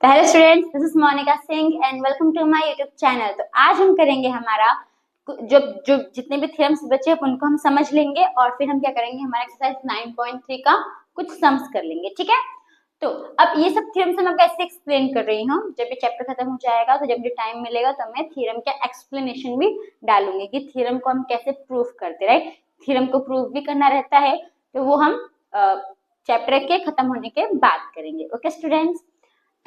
तो hello students, this is Monica Singh and welcome to my YouTube channel. तो आज हम करेंगे हमारा जो जो जितने भी थ्योरम्स बचे हैं उनको हम समझ लेंगे और फिर हम क्या करेंगे, हमारा एक्सरसाइज 9.3 का कुछ सम्स कर लेंगे। ठीक है, तो अब ये सब थ्योरम्स मैं कैसे एक्सप्लेन कर रही हूँ, जब ये चैप्टर खत्म हो जाएगा तो जब मुझे टाइम मिलेगा तो मैं थ्योरम का एक्सप्लेनेशन भी डालूंगी कि थ्योरम को हम कैसे प्रूफ करते, राइट। थ्योरम को प्रूफ भी करना रहता है तो वो हम चैप्टर के खत्म होने के बाद करेंगे। ओके स्टूडेंट्स,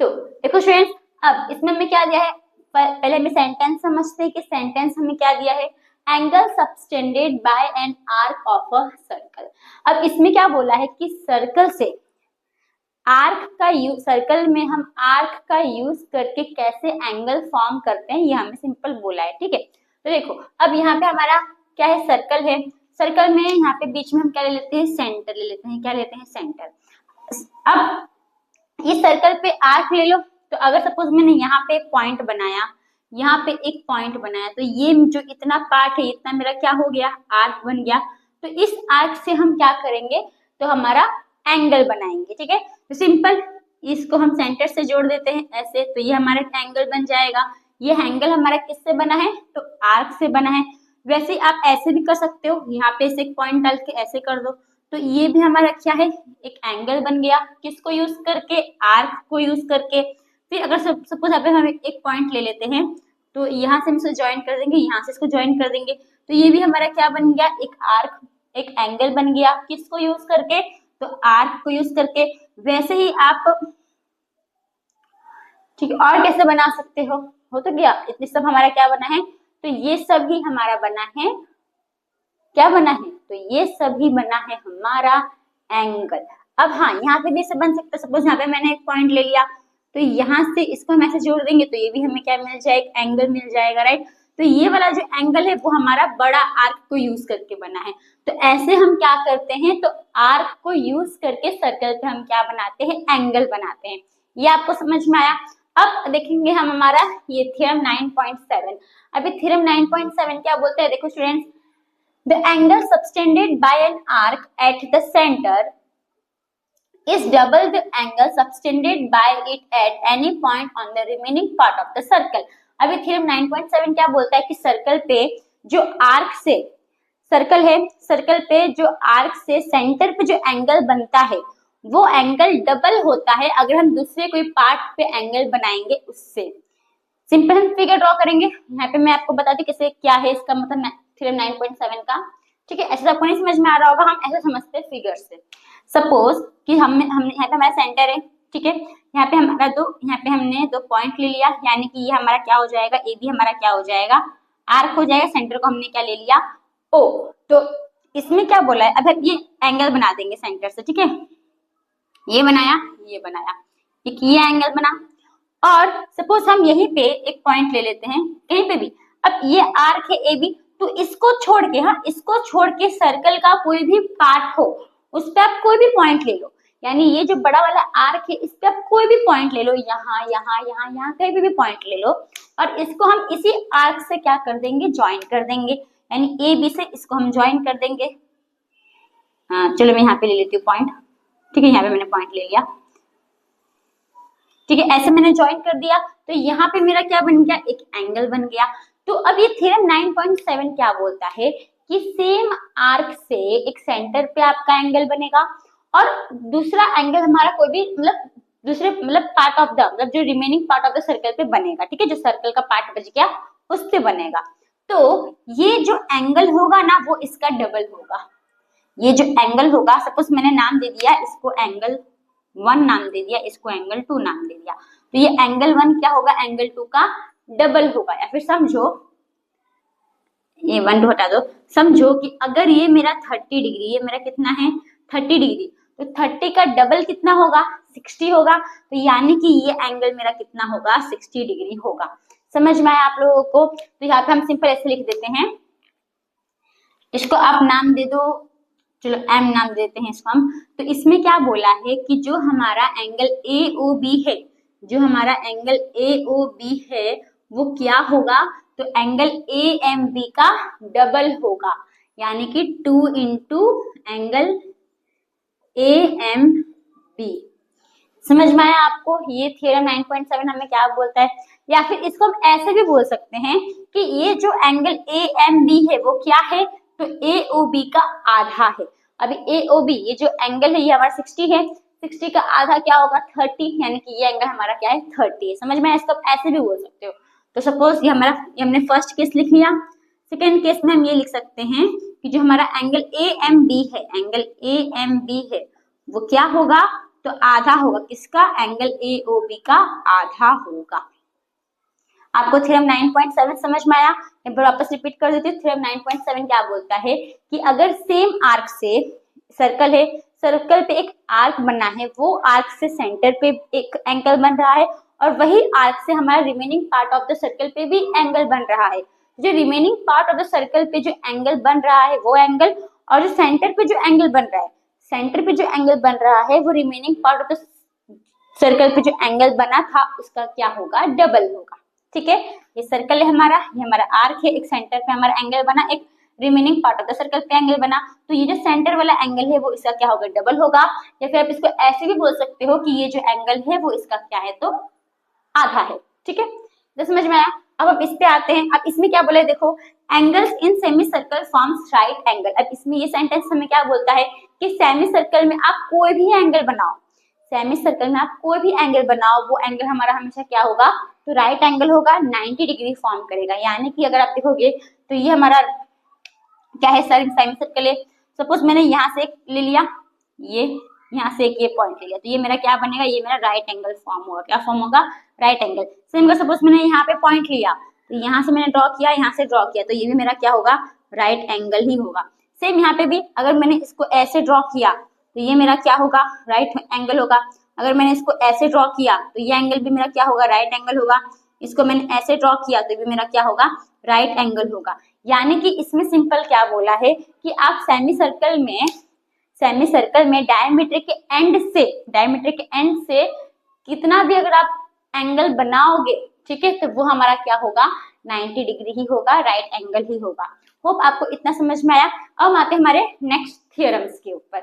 तो देखो स्टूडेंट्स, अब इसमें हमें क्या दिया है, पहले हमें सेंटेंस समझते हैं कि सेंटेंस हमें क्या दिया है, angle subtended bye an arc of a circle. अब इसमें क्या बोला है कि सर्कल से आर्क का यूज, सर्कल में हम आर्क का यूज करके कैसे एंगल फॉर्म करते हैं, ये हमें सिंपल बोला है। ठीक है, तो देखो अब यहाँ पे हमारा क्या है, सर्कल है। सर्कल में यहाँ पे बीच में हम क्या ले लेते हैं, सेंटर ले लेते हैं। क्या लेते हैं, सेंटर। अब ये सर्कल पे आर्क ले लो, तो अगर सपोज मैंने यहाँ पे एक पॉइंट बनाया, यहाँ पे एक पॉइंट बनाया, तो ये जो इतना पार्ट है इतना मेरा क्या हो गया, आर्क बन गया। तो इस आर्क से हम क्या करेंगे, तो हमारा एंगल बनाएंगे। ठीक है, तो सिंपल इसको हम सेंटर से जोड़ देते हैं ऐसे, तो ये हमारा एंगल बन जाएगा। ये एंगल हमारा किससे बना है, तो आर्क से बना है। वैसे आप ऐसे भी कर सकते हो, यहाँ पे से एक पॉइंट डाल के ऐसे कर दो, तो ये भी हमारा क्या है, एक एंगल बन गया। किसको यूज करके, आर्क को यूज करके। फिर अगर सपोज यहाँ पे हम एक पॉइंट ले लेते हैं, तो यहाँ से हम इसको ज्वाइन कर देंगे, यहाँ से इसको ज्वाइन कर देंगे, तो ये भी हमारा क्या बन गया, एक आर्क, एक एंगल बन गया। किसको यूज करके, तो आर्क को यूज करके। वैसे ही आप ठीक है और कैसे बना सकते हो तो गया, इतने सब हमारा क्या बना है, तो ये सब ही हमारा बना है, क्या बना है, तो ये सभी बना है हमारा एंगल। अब हाँ, यहाँ पे भी से बन सकता है। सपोज यहाँ पे मैंने एक पॉइंट ले लिया, तो यहाँ से इसको हम ऐसे जोड़ देंगे, तो ये भी हमें क्या मिल जाएगा, एंगल मिल जाएगा, राइट। तो ये वाला जो एंगल है वो हमारा बड़ा आर्क को यूज करके बना है। तो ऐसे हम क्या करते हैं, तो आर्क को यूज करके सर्कल पे हम क्या बनाते हैं, एंगल बनाते हैं। ये आपको समझ में आया। अब देखेंगे हम हमारा ये थ्योरम 9.7। अभी थ्योरम 9.7 क्या बोलते हैं, देखो students, the angle subtended by an arc at the center is double the angle subtended by it at any point on the remaining part of the circle। अभी थ्योरम 9.7 क्या बोलता है कि सर्कल पे जो आर्क से, सर्कल है, circle पे जो आर्क से सेंटर पे जो एंगल बनता है वो एंगल डबल होता है अगर हम दूसरे कोई पार्ट पे एंगल बनाएंगे उससे। सिंपल हम फिगर ड्रॉ करेंगे। यहाँ पे मैं आपको बताती हूँ कैसे, क्या है इसका मतलब थ्योरम 9.7 का। ठीक है, ऐसे आपको नहीं समझ में आ रहा होगा, हम ऐसे समझते हैं फिगर से। सपोज कि हम यहाँ पे हमारा सेंटर है, ठीक है, यहाँ पे हमारा यहाँ पे हमने दो पॉइंट ले लिया, यानी कि ये हमारा क्या हो जाएगा, ए भी हमारा क्या हो जाएगा, आर्क हो जाएगा। सेंटर को हमने क्या ले लिया, ओ। तो इसमें क्या बोला है, अब ये एंगल बना देंगे सेंटर से। ठीक है, ये बनाया, ये बनाया, एक ये एंगल बना। और सपोज हम यहीं पे एक पॉइंट ले लेते हैं, कहीं पे भी। अब ये आर्क है ए बी, तो इसको छोड़ के, हाँ इसको छोड़ के सर्कल का कोई भी पार्ट हो उस पे आप कोई भी पॉइंट ले लो। यानी ये जो बड़ा वाला आर्क है इस पे आप कोई भी पॉइंट ले लो, यहाँ यहाँ यहाँ यहाँ कहीं भी पॉइंट ले लो, और इसको हम इसी आर्क से क्या कर देंगे, ज्वाइन कर देंगे। यानी ए बी से इसको हम ज्वाइन कर देंगे। हाँ चलो मैं यहाँ पे ले लेती हूँ पॉइंट। ठीक है, यहाँ पे मैंने पॉइंट ले लिया। ठीक है, ऐसे मैंने ज्वाइन कर दिया, तो यहाँ पे मेरा क्या बन गया, एक एंगल बन गया। तो अब ये थ्योरम 9.7 क्या बोलता है कि सेम आर्क से एक सेंटर पे आपका एंगल बनेगा और दूसरा एंगल हमारा कोई भी मतलब दूसरे मतलब पार्ट ऑफ द, मतलब जो remaining part of the circle पे बनेगा। ठीक है, जो सर्कल का पार्ट बच गया उस पे बनेगा। तो ये जो एंगल होगा ना वो इसका डबल होगा। ये जो एंगल होगा, सपोज मैंने नाम दे दिया इसको एंगल 1 नाम दे दिया, इसको एंगल 2 नाम दे दिया, तो ये एंगल 1 क्या होगा, एंगल 2 का डबल होगा। या फिर समझो, ये 1 2 हटा दो, समझो कि अगर ये मेरा 30 डिग्री, ये मेरा कितना है 30 डिग्री, तो 30 का डबल कितना होगा, 60 होगा। तो यानी कि ये एंगल मेरा कितना होगा, 60 डिग्री होगा। समझ में आया आप लोगों को। तो यहाँ पे हम सिंपल ऐसे लिख देते हैं, इसको आप नाम दे दो, चलो एम नाम देते हैं इसको हम। तो इसमें क्या बोला है कि जो हमारा एंगल ए ओ बी है, जो हमारा एंगल ए ओ बी है वो क्या होगा, तो एंगल ए एम बी का डबल होगा। यानी कि 2 into angle A M B. समझ में आया आपको? ये थ्योरम 9.7 हमें क्या बोलता है, या फिर इसको हम ऐसे भी बोल सकते हैं कि ये जो एंगल AMB है वो क्या है, तो AOB का आधा है। अभी AOB ये जो एंगल है ये हमारा 60 है, 60 का आधा क्या होगा 30, यानी कि ये एंगल हमारा क्या है 30 है। समझ में? इसको आप ऐसे भी बोल सकते हो। तो सपोज ये हमने फर्स्ट केस लिख लिया। सेकेंड केस में हम ये लिख सकते हैं कि जो हमारा एंगल AMB है, एंगल AMB है वो क्या होगा, तो आधा होगा किसका, एंगल AOB का आधा होगा। आपको थ्योरम 9.7 समझ में आया? एक बार वापस रिपीट कर देती हूँ। थ्योरम 9.7 क्या बोलता है कि अगर सेम आर्क से, सर्कल है, सर्कल पे एक आर्क बना है, वो आर्क से सेंटर पे एक एंगल बन रहा है और वही आर्क से हमारा remaining part of the circle पे भी एंगल बन रहा है। जो remaining part of the circle पे जो एंगल बन रहा है वो एंगल, और जो सेंटर पे जो एंगल बन रहा है, सेंटर पे जो एंगल बन रहा है वो remaining part of the circle पे जो एंगल बना था उसका क्या होगा, डबल होगा। ठीक है, ये सर्कल है हमारा, ये हमारा आर्क है, एक सेंटर पे हमारा एंगल बना, एक remaining part of the circle पे एंगल बना, तो ये जो सेंटर वाला एंगल है वो इसका क्या होगा, डबल होगा। या फिर आप इसको ऐसे भी बोल सकते हो कि ये जो एंगल है वो इसका क्या है, तो आधा है। ठीक है, तो समझ में आया? अब हम इस पे आते हैं। अब इसमें क्या बोले, देखो, angles in semi circle forms right angle. अब इसमें ये सेंटेंस हमें क्या बोलता है कि सेमी सर्कल में आप कोई भी एंगल बनाओ, सेमी सर्कल में आप कोई भी एंगल बनाओ, वो एंगल हमारा हमेशा क्या होगा, तो राइट एंगल होगा, 90 डिग्री फॉर्म करेगा। यानी कि अगर आप देखोगे तो ये हमारा क्या है, सेमी सर्कल है। सपोज मैंने यहाँ से एक ले लिया, ये यहाँ से एक ये पॉइंट ले लिया, तो ये मेरा क्या बनेगा, ये मेरा राइट एंगल फॉर्म होगा। क्या फॉर्म होगा, राइट एंगल। सेम सपोज मैंने यहाँ पे पॉइंट लिया, तो यहाँ से मैंने ड्रॉ किया, यहाँ से ड्रॉ किया, तो ये भी मेरा क्या होगा, राइट एंगल ही होगा। सेम यहाँ पे भी अगर मैंने इसको ऐसे ड्रॉ किया तो ये मेरा क्या होगा, राइट एंगल होगा। अगर मैंने इसको ऐसे ड्रॉ किया तो ये एंगल भी मेरा क्या होगा, राइट एंगल होगा। इसको मैंने ऐसे ड्रॉ किया तो भी मेरा क्या होगा, राइट एंगल होगा। यानी कि इसमें सिंपल क्या बोला है कि आप सेमी सर्कल में डायमीटर के एंड से कितना भी अगर आप एंगल बनाओगे, ठीक है, तो वो हमारा क्या होगा, 90 डिग्री ही होगा, राइट एंगल ही होगा। होप आपको इतना समझ में आया। अब हम आते हैं हमारे नेक्स्ट थ्योरम्स के ऊपर।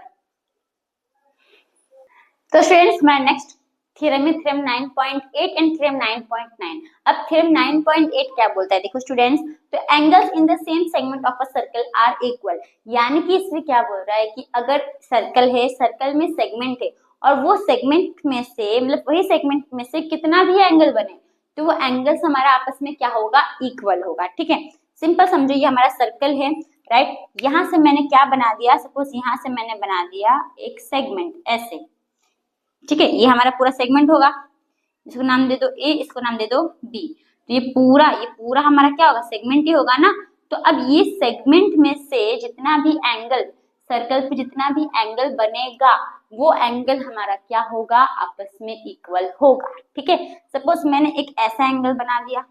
तो स्टूडेंट्स, हमारा नेक्स्ट थ्योरम है थ्योरम 9.8 एंड थ्योरम 9.9। अब थ्योरम 9.8 क्या बोलता है, देखो स्टूडेंट्स, तो angles in the same segment of a circle are equal. यानी कि इसमें क्या बोल रहा है कि अगर सर्कल है, सर्कल में सेगमेंट है और वो सेगमेंट में से, मतलब वही सेगमेंट में से कितना भी एंगल बने तो वो एंगल्स हमारा आपस में क्या होगा, इक्वल होगा। ठीक है, सिंपल समझो, ये हमारा सर्कल है, राइट। यहाँ से मैंने क्या बना दिया, सपोज यहाँ से मैंने बना दिया एक सेगमेंट ऐसे, ठीक है, ये हमारा पूरा सेगमेंट होगा। इसको नाम दे दो ए, इसको नाम दे दो बी। तो ये पूरा हमारा क्या होगा, सेगमेंट ही होगा ना। तो अब ये सेगमेंट में से जितना भी एंगल, सर्कल पे जितना भी एंगल बनेगा वो एंगल हमारा क्या होगा, आपस में इक्वल होगा। ठीक है, सपोज मैंने एक ऐसा एंगल बना दिया,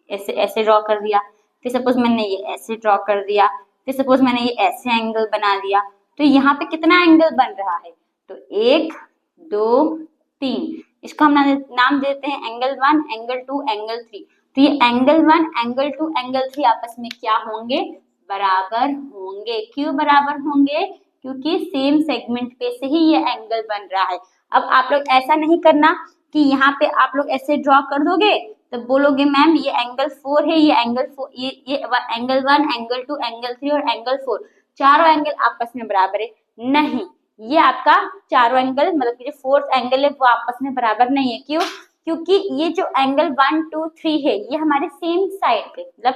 ऐसे ड्रॉ कर दिया, फिर सपोज मैंने ये ऐसे ड्रॉ कर दिया, फिर सपोज मैंने ये ऐसे एंगल बना दिया, तो यहाँ पे कितना एंगल बन रहा है, तो 1 2 3। इसको हम नाम देते हैं एंगल 1, एंगल 2, एंगल 3। तो ये एंगल 1, एंगल 2, एंगल 3 आपस में क्या होंगे, बराबर होंगे। क्यों बराबर होंगे, क्योंकि सेम सेगमेंट पे से ही ये एंगल बन रहा है। अब आप लोग ऐसा नहीं करना कि यहाँ पे आप लोग ऐसे ड्रॉ कर दोगे तो बोलोगे मैम ये एंगल 4 है, ये एंगल 4, ये एंगल 1, एंगल 2, एंगल 3 और एंगल 4, चारों एंगल आपस में बराबर है। नहीं, ये आपका चारों एंगल, मतलब कि जो फोर्थ एंगल है वो आपस में बराबर नहीं है। क्यों, क्योंकि ये जो एंगल 1 2 3 है ये हमारे सेम साइड पे, मतलब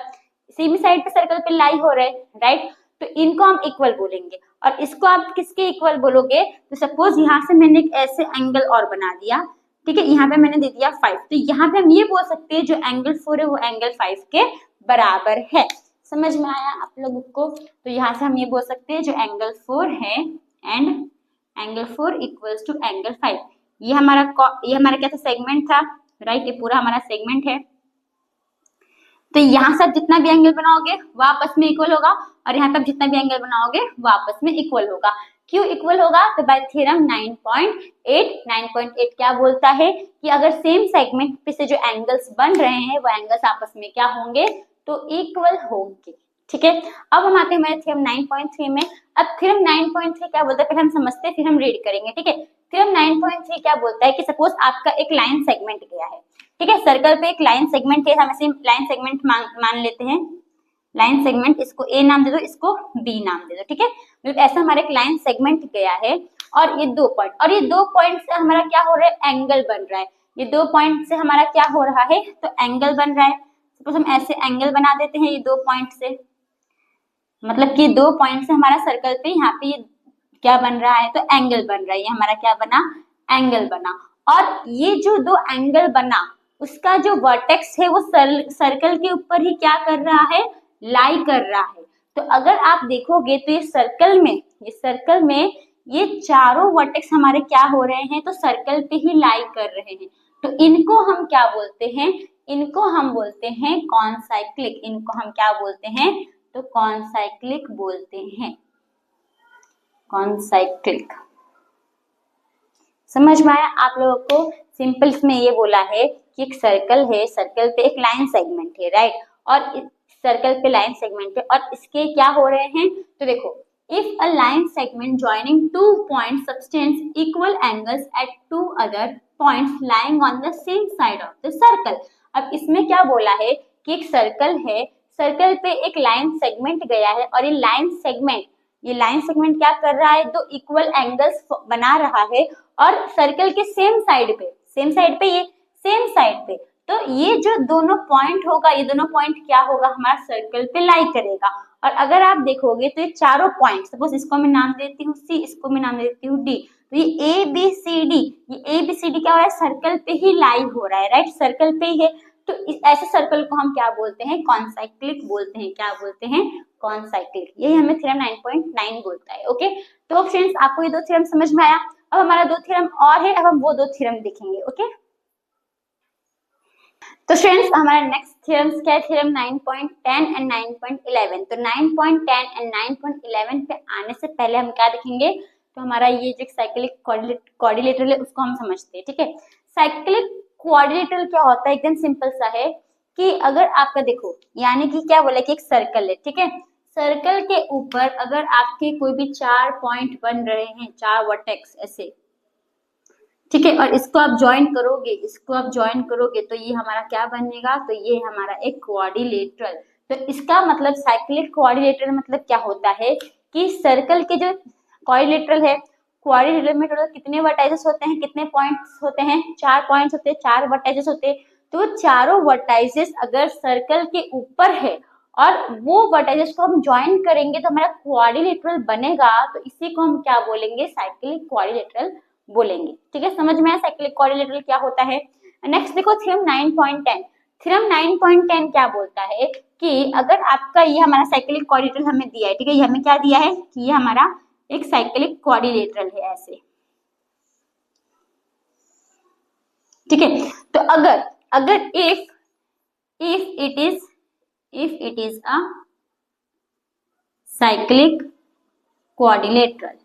सेम साइड पे सर्कल पे लाई हो रहे, राइट। तो इनको हम इक्वल बोलेंगे। और इसको आप किसके इक्वल बोलोगे, तो सपोज यहाँ से मैंने एक ऐसे एंगल और बना दिया, ठीक है, यहाँ पे मैंने दे दिया 5, तो यहाँ पे हम ये बोल सकते हैं जो एंगल 4 है वो एंगल 5 के बराबर है। समझ में आया आप लोगों को? तो यहाँ से हम ये बोल सकते हैं जो एंगल 4 है and angle 4 equals to angle 5। ये हमारा क्या था, सेगमेंट था, राइट। ये पूरा हमारा सेगमेंट है। तो यहाँ से जितना भी एंगल बनाओगे वो आपस में इक्वल होगा, और यहाँ पे जितना भी एंगल बनाओगे वो आपस में इक्वल होगा। क्यों इक्वल होगा, तो बाय थ्योरम 9.8 क्या बोलता है कि अगर सेम सेगमेंट पे से जो एंगल्स बन रहे हैं वो एंगल्स आपस में क्या होंगे, तो इक्वल होंगे। ठीक है, अब हम आते हैं हमारे थ्योरम 9.3 में। अब थ्योरम 9.3 क्या बोलता है, फिर हम समझते हैं, फिर हम रीड करेंगे। ठीक है, थ्योरम 9.3 क्या बोलता है कि सपोज आपका एक लाइन सेगमेंट गया है, ठीक है, सर्कल पे एक लाइन सेगमेंट है, हम इसे लाइन सेगमेंट मान लेते हैं, लाइन सेगमेंट, इसको ए नाम दे दो, इसको बी नाम दे दो, ठीक है। मतलब ऐसा हमारा एक लाइन सेगमेंट गया है और ये 2 पॉइंट, और ये 2 पॉइंट से हमारा क्या हो रहा है, एंगल बन रहा है। ये 2 पॉइंट से हमारा क्या हो रहा है, तो एंगल बन रहा है। सपोज हम ऐसे एंगल बना देते हैं ये 2 पॉइंट से, मतलब कि 2 पॉइंट से हमारा सर्कल पे यहाँ पे ये क्या बन रहा है, तो एंगल बन रहा है। ये हमारा क्या बना, एंगल बना। और ये जो 2 एंगल बना, उसका जो वर्टेक्स है वो सर्कल के ऊपर ही क्या कर रहा है, लाई कर रहा है। तो अगर आप देखोगे तो ये सर्कल में ये चारों वर्टेक्स हमारे क्या हो रहे हैं, तो सर्कल पे ही लाई कर रहे हैं। तो इनको हम क्या बोलते हैं, इनको हम बोलते हैं कॉन्साइक्लिक। इनको हम क्या बोलते हैं, तो कॉन्साइक्लिक बोलते हैं, कॉन्साइक्लिक। समझ में आया आप लोगों को? सिंपल्स में ये बोला है कि एक सर्कल है, सर्कल पे एक लाइन सेगमेंट है, राइट, और सर्कल पे लाइन सेगमेंट है और इसके क्या हो रहे हैं, तो देखो, if a line segment joining 2 points substance equal angles eight 2 other points lying on the same side of the circle. अब इसमें क्या बोला है कि एक सर्कल है, सर्कल पे एक लाइन सेगमेंट गया है और ये लाइन सेगमेंट क्या कर रहा है, 2 इक्वल एंगल्स बना रहा है और सर्कल के सेम साइड पे, तो ये जो दोनों पॉइंट होगा, ये दोनों पॉइंट क्या होगा, हमारा सर्कल पे लाई करेगा। और अगर आप देखोगे तो ये चारों पॉइंट, सपोज इसको मैं नाम देती हूँ सी, इसको मैं नाम देती हूँ डी, तो ये ए बी सी डी क्या हो रहा है, सर्कल पे ही लाई हो रहा है, राइट, सर्कल पे ही है। तो ऐसे सर्कल को हम क्या बोलते हैं, कॉन्साइक्लिक बोलते हैं। क्या बोलते हैं, कॉन्साइक्लिक। यही हमें थ्योरम 9.9 बोलता है। ओके, तो फ्रेंड्स आपको ये 2 थ्योरम समझ में आया। अब हमारा 2 थ्योरम और है, अब हम वो 2 थ्योरम देखेंगे। ओके, तो फ्रेंड्स हमारा नेक्स्ट थ्योरम्स क्या है, थ्योरम 9.10 एंड 9.11। तो 9.10 एंड 9.11 पे आने से पहले हम क्या देखेंगे, तो हमारा ये जो साइक्लिक क्वाड्रिलेटरल है उसको हम समझते हैं, ठीक है। साइक्लिक क्वाड्रिलेटरल क्या होता है, एकदम सिंपल सा है कि अगर आपका देखो, यानी कि क्या बोला कि एक सर्कल है, ठीक है, सर्कल के ऊपर अगर आपके कोई भी 4 पॉइंट बन रहे हैं, 4 वर्टेक्स ऐसे, ठीक है, और इसको आप ज्वाइन करोगे, तो ये हमारा क्या बनेगा, तो ये हमारा एक क्वाड्रिलेटरल। तो इसका मतलब साइक्लिक क्वाड्रिलेटरल मतलब क्या होता है कि सर्कल के जो क्वाड्रिलेटरल है, क्वाड्रिलेटरल में टोटल कितने वर्टाइजेस होते हैं, कितने पॉइंट्स होते हैं, 4 पॉइंट्स होते हैं, 4 वर्टाइजेस होते हैं। तो चारों वर्टाइजेस अगर सर्कल के ऊपर है और वो वर्टाइजेस को हम ज्वाइन करेंगे तो हमारा क्वाड्रिलेटरल बनेगा। तो इसी को हम क्या बोलेंगे, साइक्लिक क्वाड्रिलेटरल बोलेंगे। ठीक है, समझ में आया साइक्लिक क्वाड्रिलेटरल क्या होता है। नेक्स्ट देखो थ्योरम 9.10। थ्योरम 9.10 क्या बोलता है कि अगर आपका ये हमारा साइक्लिक क्वाड्रिलेटरल हमें दिया है, ठीक है, ये हमें क्या दिया है कि ये हमारा एक साइक्लिक क्वाड्रिलेटरल है ऐसे, ठीक है। तो अगर if it is a cyclic quadrilateral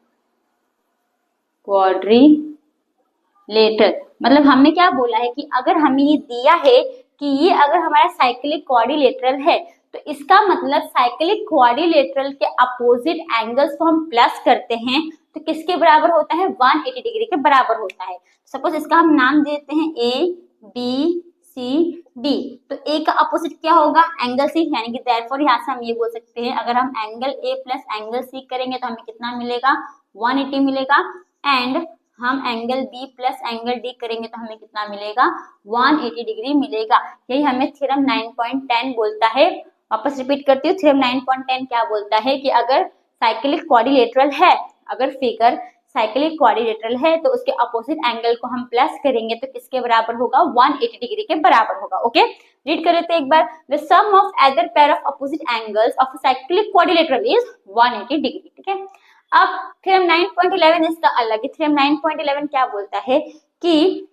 मतलब हमने क्या बोला है कि अगर हमें ये दिया है कि ये अगर हमारा साइक्लिक क्वाड्रिलेटरल है तो इसका मतलब साइक्लिक क्वाड्रिलेटरल के अपोजिट एंगल्स को हम प्लस करते हैं तो किसके बराबर होता है, 180 डिग्री के बराबर होता है। सपोज इसका हम नाम देते हैं ए बी सी डी, तो ए का अपोजिट क्या होगा, एंगल सी, यानी कि देयरफॉर यहाँ से हम ये बोल सकते हैं अगर हम angle A plus angle C करेंगे तो हमें कितना मिलेगा, 180 मिलेगा। एंड हम angle B plus angle D करेंगे तो हमें कितना मिलेगा, 180 डिग्री मिलेगा। यही हमें थ्योरम 9.10 बोलता है। वापस रिपीट करती हूँ, थ्योरम 9.10 क्या बोलता है कि अगर साइक्लिक क्वाड्रिलेटरल है, अगर फिगर साइक्लिक क्वाड्रिलेटरल है तो उसके अपोजिट एंगल को हम प्लस करेंगे तो किसके बराबर होगा, 180 डिग्री के बराबर होगा। ओके, रीड कर लेते हैं एक बार। The sum of other pair of opposite angles of cyclic quadrilateral is 180 degree. ठीक है, अब थ्योरम 9.11 इसका अलग है। थ्योरम 9.11 क्या बोलता है कि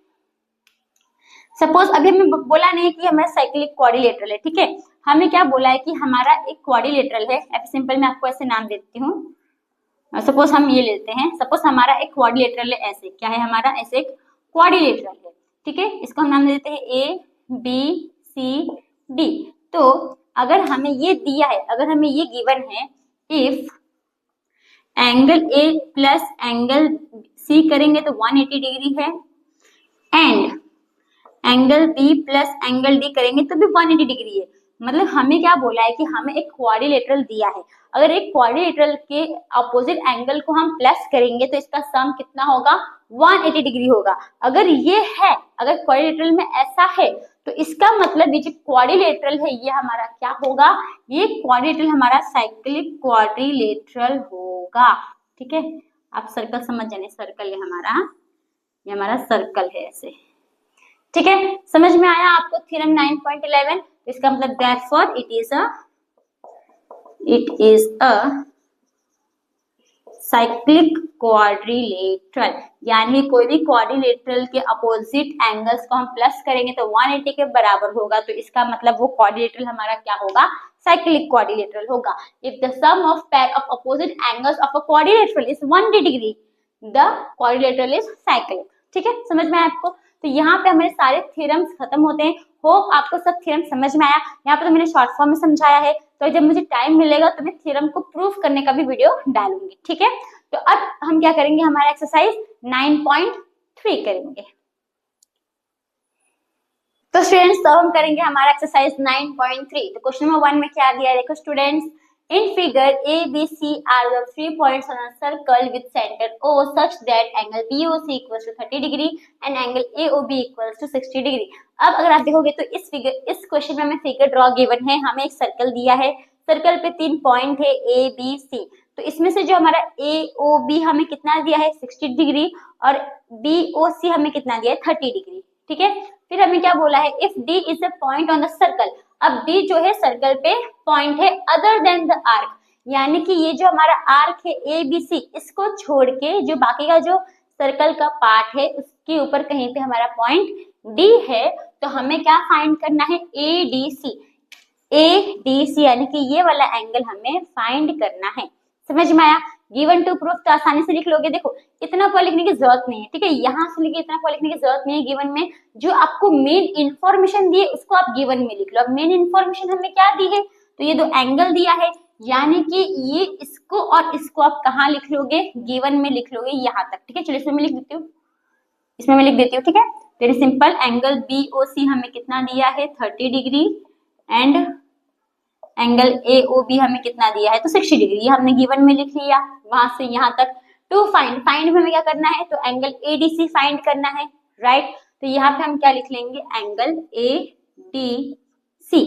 सपोज अभी हमें बोला नहीं कि हमारा साइक्लिक क्वाड्रिलेटरल है, ठीक है, हमें क्या बोला है कि हमारा एक क्वाड्रिलेटरल है। सिंपल मैं आपको ऐसे नाम देती हूँ, सपोज हम ये लेते हैं, सपोज हमारा एक क्वाड्रिलेटरल है, ऐसे क्या है हमारा, ऐसे एक क्वाड्रिलेटरल है, ठीक है, इसको हम नाम देते हैं ए बी सी डी। तो अगर हमें ये दिया है, अगर हमें ये गिवन है, if angle A plus angle C करेंगे तो 180 डिग्री है, and angle B plus angle D करेंगे तो भी 180 डिग्री है। मतलब हमें क्या बोला है कि हमें एक क्वाड्रिलेटरल दिया है, अगर एक क्वाड्रिलेटरल के अपोजिट एंगल को हम प्लस करेंगे तो इसका सम कितना होगा, 180 डिग्री होगा। अगर ये है, अगर क्वाड्रिलेटरल में ऐसा है तो इसका मतलब ये जो क्वाड्रिलेटरल है ये हमारा क्या होगा, ये क्वाड्रिलेटरल हमारा साइक्लिक क्वाड्रिलेटरल होगा। ठीक है, आप सर्कल समझ जाने, सर्कल है हमारा, ये हमारा सर्कल है ऐसे। ठीक है, समझ में आया आपको थ्योरम 9.11? इसका मतलब therefore it is a cyclic quadrilateral, यानी कोई भी क्वाड्रिलेटरल के अपोजिट एंगल्स को हम प्लस करेंगे तो 180 के बराबर होगा, तो इसका मतलब वो क्वाड्रिलेटरल हमारा क्या होगा, साइक्लिक क्वाड्रिलेटरल होगा। If the sum of pair of opposite angles of a quadrilateral is 180 degree, the quadrilateral is cyclic. ठीक है, समझ में आया आपको? तो यहाँ पे हमारे सारे थ्योरम्स खत्म होते हैं। होप आपको सब थ्योरम समझ में आया। यहाँ पे तो मैंने शॉर्ट फॉर्म में समझाया है, तो जब मुझे टाइम मिलेगा तो मैं थ्योरम को प्रूफ करने का भी वीडियो डालूंगी। ठीक है, तो अब हम क्या करेंगे, हमारा एक्सरसाइज 9.3 करेंगे। तो स्टूडेंट्स तो हम करेंगे हमारा एक्सरसाइज 9.3। तो क्वेश्चन नंबर 1 में क्या दिया है, देखो students, in figure ABC are the 3 points on a circle with center O such that angle BOC equals to 30 degree and angle AOB equals to 60 degree। अब अगर आप देखोगे तो इस क्वेश्चन में हमें फिगर ड्रॉ गिवन है, हमें एक सर्कल दिया है, सर्कल पे 3 पॉइंट है A B C, तो इसमें से जो हमारा AOB हमें कितना दिया है 60 डिग्री और BOC हमें कितना दिया है 30 डिग्री। ठीक है, फिर हमें क्या बोला है, if D is a point on the circle, अब D जो है सर्कल पे पॉइंट है अदर देन द आर्क, यानी कि ये जो हमारा आर्क है ABC, इसको छोड़ के जो बाकी का जो सर्कल का पार्ट है उसके ऊपर कहीं पे हमारा पॉइंट D है, तो हमें क्या फाइंड करना है, ADC यानी कि ये वाला एंगल हमें फाइंड करना है। समझ में आया? गिवन टू प्रूफ तो आसानी से लिख लोगे, देखो इतना पर लिखने की जरूरत नहीं है। ठीक है, यहाँ से लिखे इतना पर लिखने की जरूरत नहीं है। गिवन में जो आपको मेन इंफॉर्मेशन दी है उसको आप गिवन में लिख लो। अब मेन इंफॉर्मेशन हमें क्या दी है, तो ये 2 एंगल दिया है, यानी कि ये इसको और इसको आप कहाँ लिख लोगे, गिवन में लिख लोगे यहाँ तक। ठीक है, चलो इसमें मैं लिख देती हूँ, इसमें मैं लिख देती हूँ। ठीक है, वेरी सिंपल, एंगल BOC हमें कितना दिया है 30 डिग्री एंड एंगल AOB हमें कितना दिया है तो 60 डिग्री, ये हमने गिवन में लिख लिया। वहां से यहाँ तक टू फाइंड में हमें क्या करना है, तो एंगल ADC फाइंड करना है, राइट। तो यहाँ पे हम क्या लिख लेंगे, एंगल ADC।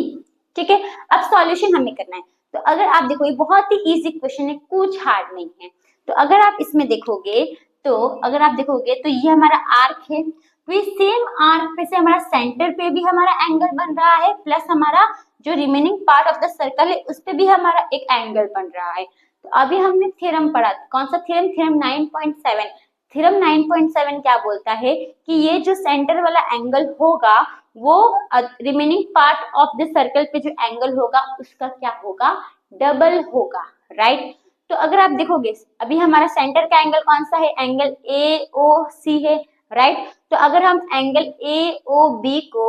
ठीक है, अब सॉल्यूशन हमें करना है। तो अगर आप देखो ये बहुत ही इजी क्वेश्चन है, कुछ हार्ड नहीं है। तो अगर आप इसमें देखोगे तो ये हमारा आर्क है, तो ये सेम आर्क पे से हमारा सेंटर पे भी हमारा एंगल बन रहा है, प्लस हमारा जो remaining part of the circle है उस पे भी हमारा एक एंगल बन रहा है। तो अभी हमने थ्योरम पढ़ा, कौन सा थ्योरम, थ्योरम 9.7। थ्योरम 9.7 क्या बोलता है कि ये जो सेंटर वाला एंगल होगा वो remaining part of the circle पे जो एंगल होगा उसका क्या होगा, डबल होगा, राइट। तो अगर आप देखोगे अभी हमारा सेंटर का एंगल कौन सा है, एंगल AOC है, राइट। तो अगर हम एंगल AOB को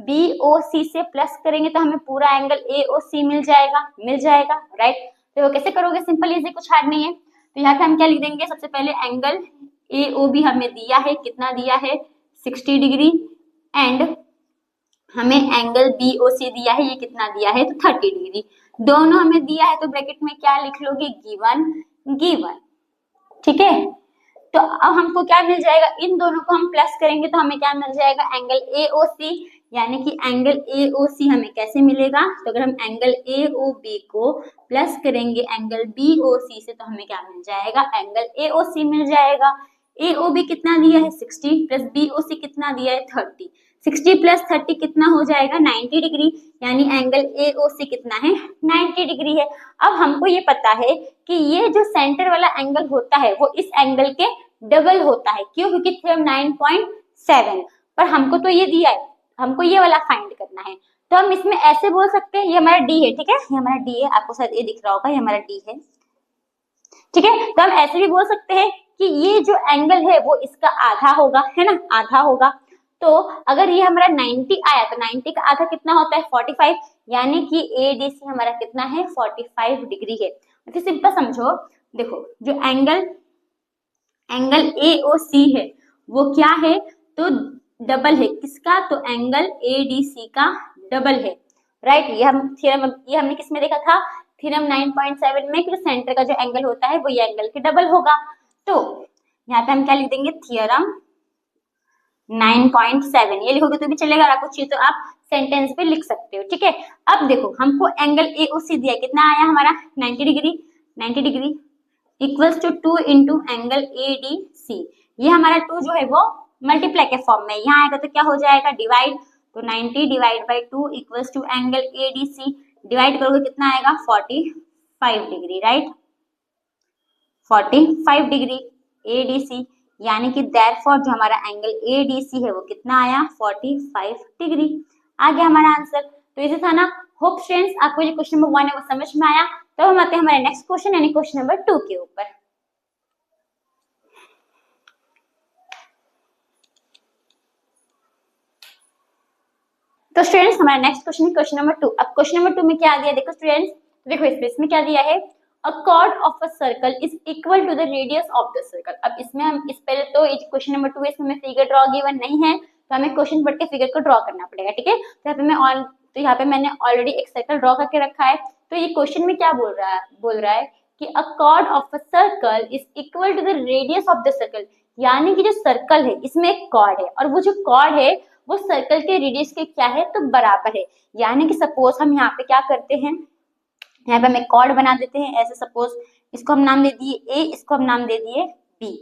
BOC से प्लस करेंगे तो हमें पूरा एंगल AOC मिल जाएगा, राइट। तो वो कैसे करोगे, सिंपल इजी, कुछ हार्ड नहीं है। तो यहाँ पे हम क्या लिख देंगे, सबसे पहले एंगल AOB हमें दिया है, कितना दिया है 60 डिग्री एंड हमें एंगल BOC दिया है, ये कितना दिया है तो 30 डिग्री, दोनों हमें दिया है। तो ब्रैकेट में क्या लिख लोगे, गिवन। ठीक है, तो अब हमको क्या मिल जाएगा, इन दोनों को हम प्लस करेंगे तो हमें क्या मिल जाएगा, एंगल AOC, यानी कि एंगल AOC हमें कैसे मिलेगा, तो अगर हम एंगल AOB को प्लस करेंगे एंगल BOC से तो हमें क्या मिल जाएगा, एंगल AOC मिल जाएगा। AOB कितना दिया है 60 प्लस BOC कितना दिया है 30, 60 प्लस 30 कितना हो जाएगा 90 डिग्री, यानी एंगल AOC कितना है 90 डिग्री है। अब हमको ये पता है कि ये जो सेंटर वाला एंगल होता है वो इस एंगल के डबल होता है, क्यों, क्योंकि थ्योरम 9.7 पर हमको तो ये दिया है, हमको ये वाला फाइंड करना है। तो हम इसमें ऐसे बोल सकते हैं, ये हमारा D है, ठीक है, ये हमारा D है, आपको शायद ये दिख रहा होगा, ये हमारा D है, ठीक है। तो हम ऐसे भी बोल सकते हैं कि ये जो एंगल है वो इसका आधा होगा, है ना, आधा होगा। तो अगर ये हमारा 90 आया तो 90 का आधा कितना होता है 45, यानी कि ADC हमारा कितना है 45 डिग्री है। फिर सिंपल समझो, देखो जो एंगल एंगल AOC है वो क्या है, तो डबल है किसका, तो एंगल ADC का डबल है, राइट। ये हमने किस में देखा था, थ्योरम 9.7 में, कि सेंटर का जो एंगल होता है वो ये एंगल के डबल होगा। तो यहाँ पे हम क्या लिख देंगे, थ्योरम 9.7, ये लिखोगे तो भी चलेगा, और आपको चाहिए तो आप सेंटेंस पे लिख सकते हो, ठीक है। अब देखो हमको एंगल AOC दिया, कितना आया हमारा 90 degree, 90 degree equals to 2 into angle ADC। ये हमारा 2 जो है वो मल्टीप्लाई के फॉर्म में, यहाँ आएगा तो क्या हो जाएगा, डिवाइड, तो 90 divide by 2 equals to angle ADC, divide करोगे कितना आएगा 45 डिग्री, राइट, 45 डिग्री ADC, यानी कि देयरफॉर जो हमारा एंगल ADC है वो कितना आया 45 डिग्री। आ गया हमारा आंसर। तो इसे था ना। होप स्टूडेंट्स आपको जो क्वेश्चन नंबर 1 है वो समझ में आया। तो हम आते हैं हमारे नेक्स्ट क्वेश्चन यानी क्वेश्चन नंबर 2 के ऊपर। तो स्टूडेंट्स हमारा नेक्स्ट क्वेश्चन है क्वेश्चन नंबर 2। अब क्वेश्चन नंबर 2 में क्या दिया देखो स्टूडेंट्स, देखो इसमें क्या दिया है, a chord of a circle is equal to the radius of the circle. अब इसमें हम इस पहले तो क्वेश्चन नंबर 2 इसमें फिगर ड्रॉ गिवन नहीं है, तो हमें क्वेश्चन पढ़ के फिगर को ड्रॉ करना पड़ेगा, ठीक है। तो यहाँ पे मैंने ऑलरेडी एक सर्कल ड्रॉ करके रखा है। तो ये क्वेश्चन में क्या बोल रहा है कि a chord of a circle is equal to the radius of the circle, यानी कि जो सर्कल है इसमें एक कॉर्ड है और वो जो कॉर्ड है वो सर्कल के रेडियस के क्या है, तो बराबर है। यानी कि सपोज हम यहाँ पे क्या करते हैं, यहाँ पे हम एक कॉर्ड बना देते हैं ऐसे, सपोज इसको हम नाम दे दिए A, इसको हम नाम दे दिए B।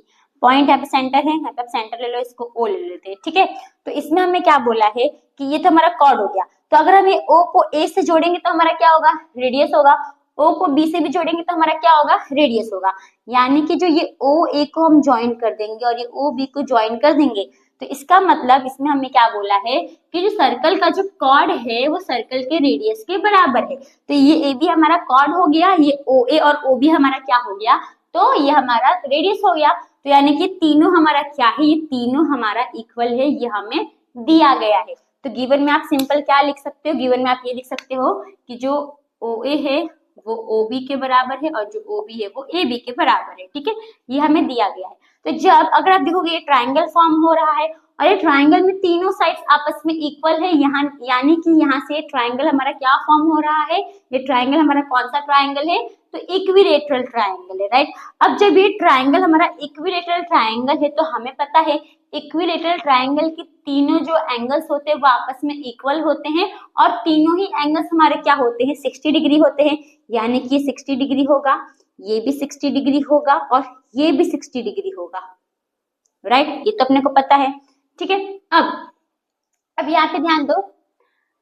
पॉइंट यहाँ पे सेंटर है, यहाँ पे सेंटर ले लो, इसको O ले लेते हैं, ठीक है। तो इसमें हमें क्या बोला है कि ये तो हमारा कॉर्ड हो गया, तो अगर हम ये O को A से जोड़ेंगे तो हमारा क्या होगा, रेडियस होगा। O को B से भी जोड़ेंगे तो हमारा क्या होगा, रेडियस होगा। यानी कि जो ये OA को हम ज्वाइन कर देंगे और ये OB को ज्वाइन कर देंगे, तो इसका मतलब इसमें हमें क्या बोला है कि जो सर्कल का जो कॉर्ड है वो सर्कल के रेडियस के बराबर है। तो ये AB हमारा कॉर्ड हो गया, ये OA और OB हमारा क्या हो गया, तो ये हमारा रेडियस हो गया। तो यानी कि तीनों हमारा क्या है, ये तीनों हमारा इक्वल है, ये हमें दिया गया है। तो गिवन में आप सिंपल क्या लिख सकते हो, गिवन में आप ये लिख सकते हो कि जो OA है वो OB के बराबर है और जो OB है वो AB के बराबर है, ठीक है। ये हमें दिया गया है। तो जब अगर आप देखोगे ये ट्रायंगल फॉर्म हो रहा है और ये ट्रायंगल में तीनों साइड्स आपस में इक्वल है, यहाँ यानी कि यहाँ से ट्रायंगल हमारा क्या फॉर्म हो रहा है, ये ट्रायंगल हमारा कौन सा ट्रायंगल है, तो इक्विलेटरल ट्रायंगल है, राइट। अब जब ये ट्रायंगल हमारा इक्विलेटरल ट्रायंगल है तो हमें पता है इक्विलेटरल ट्रायंगल की तीनों जो एंगल्स होते हैं वो आपस में इक्वल होते हैं और तीनों ही एंगल्स हमारे क्या होते हैं, 60 डिग्री होते हैं। यानी कि 60 डिग्री होगा, ये भी 60 डिग्री होगा और ये भी 60 डिग्री होगा, राइट। ये तो अपने को पता है, ठीक है। अब यहाँ पे ध्यान दो,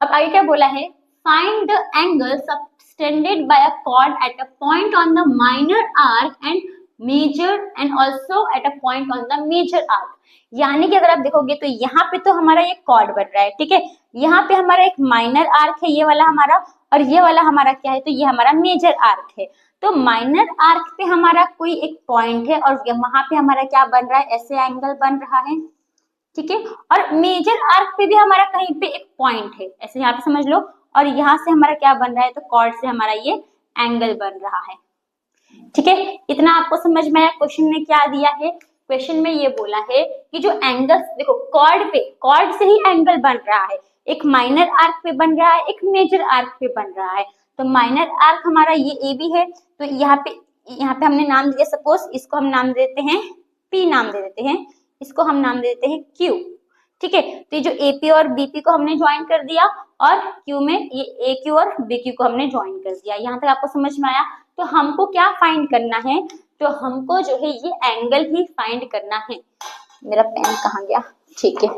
अब आगे क्या बोला है, find the angle subtended by a chord at a point on the minor arc and major and also at a point on the major arc. यानी कि अगर आप देखोगे तो यहाँ पे तो हमारा ये कॉर्ड बन रहा है, ठीक है। यहाँ पे हमारा एक माइनर आर्क है ये वाला हमारा, और ये वाला हमारा क्या है, तो ये हमारा मेजर आर्क है। तो माइनर आर्क पे हमारा कोई एक पॉइंट है और वहां पे हमारा क्या बन रहा है, ऐसे एंगल बन रहा है, ठीक है। और मेजर आर्क पे भी हमारा कहीं पे एक पॉइंट है, ऐसे यहाँ पे समझ लो, और यहाँ से हमारा क्या बन रहा है, तो कॉर्ड से हमारा ये एंगल बन रहा है, ठीक है। इतना आपको समझ में आया। क्वेश्चन में क्या दिया है, क्वेश्चन में ये बोला है कि जो एंगल देखो कॉर्ड से ही एंगल बन रहा है, एक माइनर आर्क पे बन रहा है, एक मेजर आर्क पे बन रहा है। तो माइनर आर्क हमारा ये AB है, तो यहाँ पे हमने नाम दिया, सपोज इसको हम नाम देते हैं P, नाम दे देते हैं, इसको हम नाम दे देते हैं Q, ठीक है। तो ये जो AP और BP को हमने ज्वाइन कर दिया और Q में ये AQ और BQ को हमने ज्वाइन कर दिया। यहाँ तक आपको समझ में आया। तो हमको क्या फाइंड करना है, तो हमको जो है ये एंगल ही फाइंड करना है। मेरा पेन कहाँ गया, ठीक है।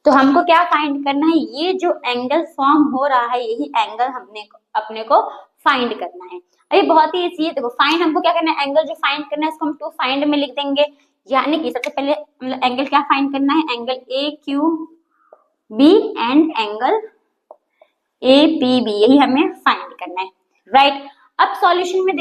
तो हमको क्या फाइंड करना है, ये जो एंगल फॉर्म हो रहा है यही एंगल अपने को फाइंड करना है। अभी बहुत ही इजी है, देखो फाइंड हमको क्या करना है, एंगल जो फाइंड करना है इसको हम टू फाइंड में लिख देंगे। यानी कि सबसे पहले एंगल क्या फाइंड करना है, angle AQB and angle APB, यही हमें फाइंड करना है, राइट। अब सॉल्यूशन में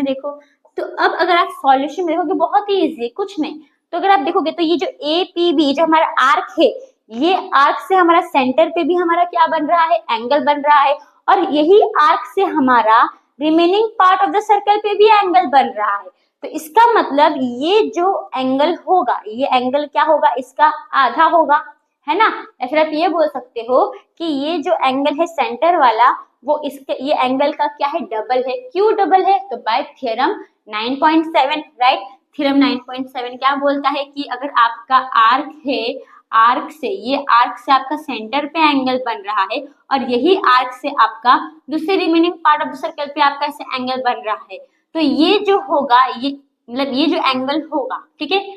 देखो, तो अब अगर आप सॉल्यूशन में देखोगे बहुत ही इजी है, कुछ नहीं। तो अगर आप देखोगे तो ये जो APB जो हमारा आर्क है, ये आर्क से हमारा सेंटर पे भी हमारा क्या बन रहा है, एंगल बन रहा है, और यही आर्क से हमारा remaining part of the circle पे भी एंगल बन रहा है। तो इसका मतलब ये जो एंगल होगा, ये एंगल क्या होगा, इसका आधा होगा, है ना। या फिर आप ये बोल सकते हो कि ये जो एंगल है सेंटर वाला, वो इसके ये एंगल का क्या है, डबल है। क्यों डबल है, तो बाय थ्योरम 9.7, राइट। थ्योरम 9.7 क्या बोलता है कि अगर आपका आर्क है, आर्क से, ये आर्क से आपका सेंटर पे एंगल बन रहा है और यही आर्क से आपका दूसरे remaining part of the circle पे आपका ऐसे एंगल बन रहा है, तो ये जो होगा, ये मतलब ये जो एंगल होगा, ठीक है,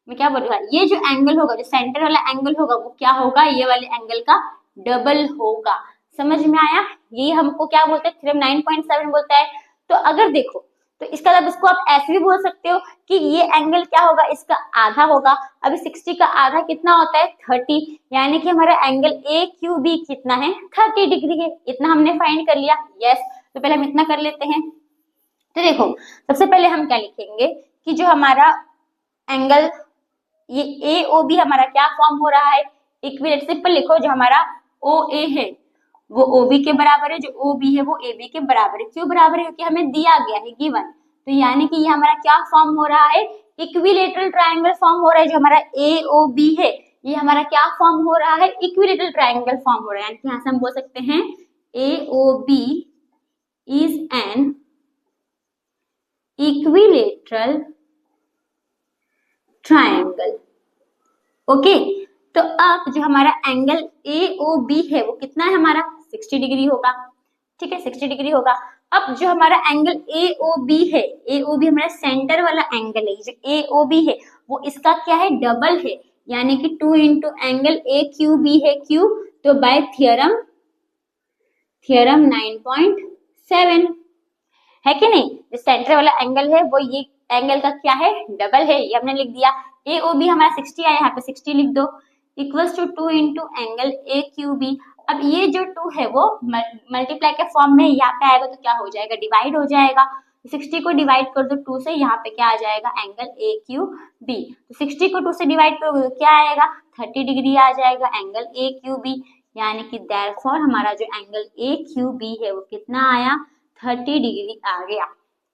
मैं क्या बोल रहा हूँ, ये जो एंगल होगा, जो सेंटर वाला एंगल होगा, वो क्या होगा, ये वाले एंगल का डबल होगा। समझ में आया, ये हमको क्या बोलते हैं, थ्योरम 9.7 बोलता है। तो अगर देखो, तो इसका मतलब इसको आप ऐसे भी बोल सकते हो कि ये एंगल क्या होगा, इसका आधा होगा। अभी 60 का आधा कितना होता है, 30, यानी कि हमारा एंगल ए क्यू बी कितना है, 30 डिग्री है। इतना हमने फाइंड कर लिया, यस। तो पहले हम इतना कर लेते हैं। तो देखो, सबसे पहले हम क्या लिखेंगे कि जो हमारा एंगल ये ए ओ बी हमारा क्या फॉर्म हो रहा है, इक्विलेटरल। सिंपल लिखो, जो हमारा ओ ए है वो ओ बी के बराबर है, जो ओ बी है वो ए बी के बराबर है। क्यों बराबर है, क्योंकि हमें दिया गया है, गिवन। तो यानी कि ये हमारा क्या फॉर्म हो रहा है, इक्विलेटरल ट्रायंगल फॉर्म हो रहा है। जो हमारा ए ओ बी है, ये हमारा क्या फॉर्म हो रहा है, इक्विलेटरल ट्रायंगल फॉर्म हो रहा है। यानी कि यहाँ से हम बोल सकते हैं A O B is an equilateral triangle. Okay, तो अब जो हमारा एंगल ए ओ बी है वो कितना है, हमारा 60 डिग्री होगा, ठीक है, 60 डिग्री होगा। अब जो हमारा एंगल ए ओ बी है, ए ओ बी हमारा सेंटर वाला एंगल है, जो ए ओ बी है वो इसका क्या है, डबल है, यानी कि 2 into angle A Q B है, क्यू। तो बाय थ्योरम 9.7 है कि नहीं, जो सेंटर वाला एंगल है वो ये एंगल का क्या है, डबल है, ये हमने लिख दिया। ए ओ बी हमारा 60 आया, यहाँ पे 60 लिख दो, equals to 2 into angle A Q B. अब ये जो 2 है वो मल्टीप्लाई के फॉर्म में यहाँ पे आएगा, तो क्या हो जाएगा, डिवाइड हो जाएगा। 60 को डिवाइड कर दो 2 से, यहाँ पे क्या आ जाएगा, एंगल ए क्यू बी। तो 60 को 2 से डिवाइड करोगे तो क्या आएगा, 30 डिग्री आ जाएगा एंगल ए क्यू बी। यानी कि देयरफॉर हमारा जो एंगल ए क्यू बी है वो कितना आया, 30 डिग्री आ गया,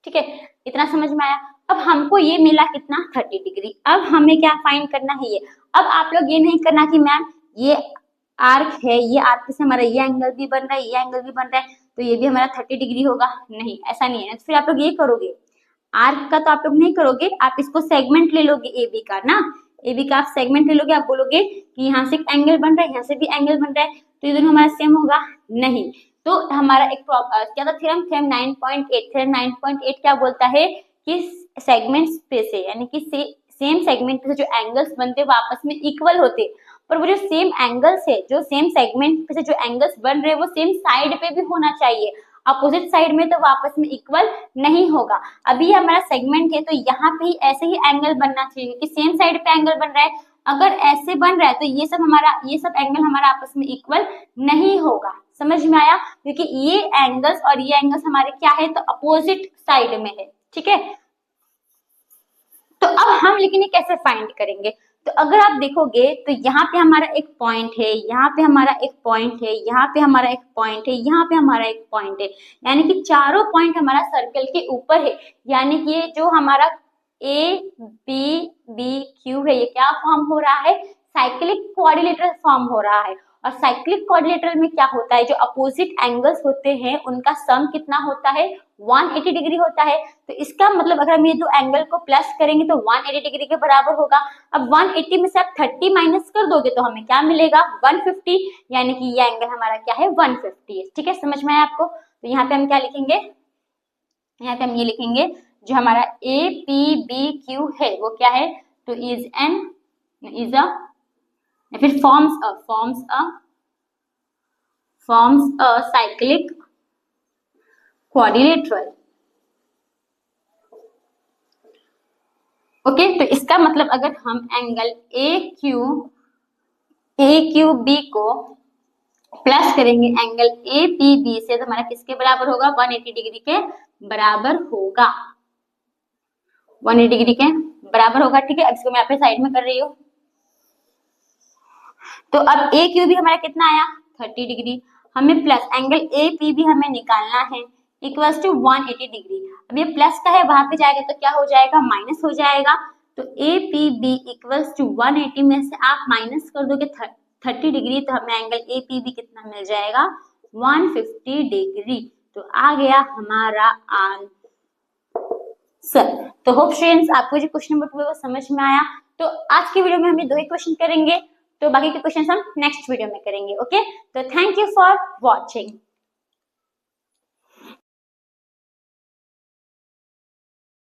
ठीक है। इतना समझ में आया। अब हमको ये मिला कितना, 30 डिग्री। अब हमें क्या फाइंड करना है, ये अब आप लोग ये नहीं करना कि मैम ये आर्क है, ये आर्क से हमारा ये एंगल भी बन रहा है, ये एंगल भी बन रहा है, तो ये भी हमारा 30 डिग्री होगा, नहीं, ऐसा नहीं है। तो फिर आप लोग ये करोगे, आर्क का तो आप लोग नहीं करोगे, आप इसको सेगमेंट ले लोगे ए बी का ना, ए बी का आप सेगमेंट ले लोगे, आप बोलोगे कि यहाँ से एक एंगल बन रहा है, यहाँ से भी एंगल बन रहा है, तो ये दोनों हमारा सेम होगा, नहीं। तो हमारा एक क्या था थ्योरम, थ्योरम 9.8, थ्योरम 9.8 क्या बोलता है कि सेगमेंट्स पे से, यानी कि सेम सेगमेंट पे से जो एंगल्स बनते वो आपस में इक्वल होते, पर वो जो सेम एंगल्स है, जो सेम सेगमेंट पे से जो एंगल्स बन रहे हैं वो सेम साइड पे भी होना चाहिए। अपोजिट साइड में तो वापस में इक्वल नहीं होगा। अभी हमारा सेगमेंट है तो यहाँ पे ही ऐसे ही एंगल बनना चाहिए कि सेम साइड पे एंगल बन रहा है। अगर ऐसे बन रहा है तो ये सब एंगल हमारा आपस में इक्वल नहीं होगा। समझ में आया, क्योंकि ये एंगल्स और ये एंगल्स हमारे क्या है, तो अपोजिट साइड में है, ठीक है। तो अब हम लेकिन ये कैसे फाइंड करेंगे, तो अगर आप देखोगे तो यहाँ पे हमारा एक पॉइंट है, यहाँ पे हमारा एक पॉइंट है, यहाँ पे हमारा एक पॉइंट है, यहाँ पे हमारा एक पॉइंट है, यानी कि चारों पॉइंट हमारा सर्कल के ऊपर है। यानी कि ये जो हमारा ए बी बी क्यू है, ये क्या फॉर्म हो रहा है, साइक्लिक क्वाड्रिलेटरल फॉर्म हो रहा है। और साइक्लिक क्वाड्रिलेटरल में क्या होता है, जो अपोजिट एंगल्स होते हैं उनका सम कितना होता है, 180 डिग्री होता है। तो इसका मतलब अगर हम ये दो एंगल को प्लस करेंगे तो 180 डिग्री के बराबर होगा। अब 180 में से आप 30 माइनस कर दोगे तो हमें क्या मिलेगा, 150, यानी कि ये एंगल हमारा क्या है, 150 है, ठीक है। समझ में आया आपको। तो यहाँ पे हम क्या लिखेंगे, यहाँ पे हम ये लिखेंगे, जो हमारा ए पी बी क्यू है वो क्या है, तो इज अ या फिर forms a cyclic quadrilateral। Okay, तो इसका मतलब अगर हम एंगल ए क्यू बी को प्लस करेंगे एंगल ए पी बी से, तो हमारा किसके बराबर होगा, 180 डिग्री के बराबर होगा, 180 डिग्री के बराबर होगा, ठीक है। अब इसको मैं यहाँ पे साइड में कर रही हूँ। तो अब ए क्यू बी हमारा कितना आया, 30 डिग्री, हमें प्लस एंगल ए पी भी हमें निकालना है, इक्वल्स टू 180 डिग्री। अब ये प्लस का है, वहां पे जाएगा तो क्या हो जाएगा, माइनस हो जाएगा। तो A P B equals to 180 में से आप माइनस कर दोगे 30 डिग्री, तो हमें एंगल ए पी बी कितना मिल जाएगा, 150 डिग्री। तो आ गया हमारा आंसर। तो होप स्टूडेंट्स आपको जो क्वेश्चन नंबर 2 वो समझ में आया। तो आज की वीडियो में हम ये 2 ही क्वेश्चन करेंगे, तो बाकी के क्वेश्चन हम नेक्स्ट वीडियो में करेंगे। ओके, तो थैंक यू फॉर वॉचिंग।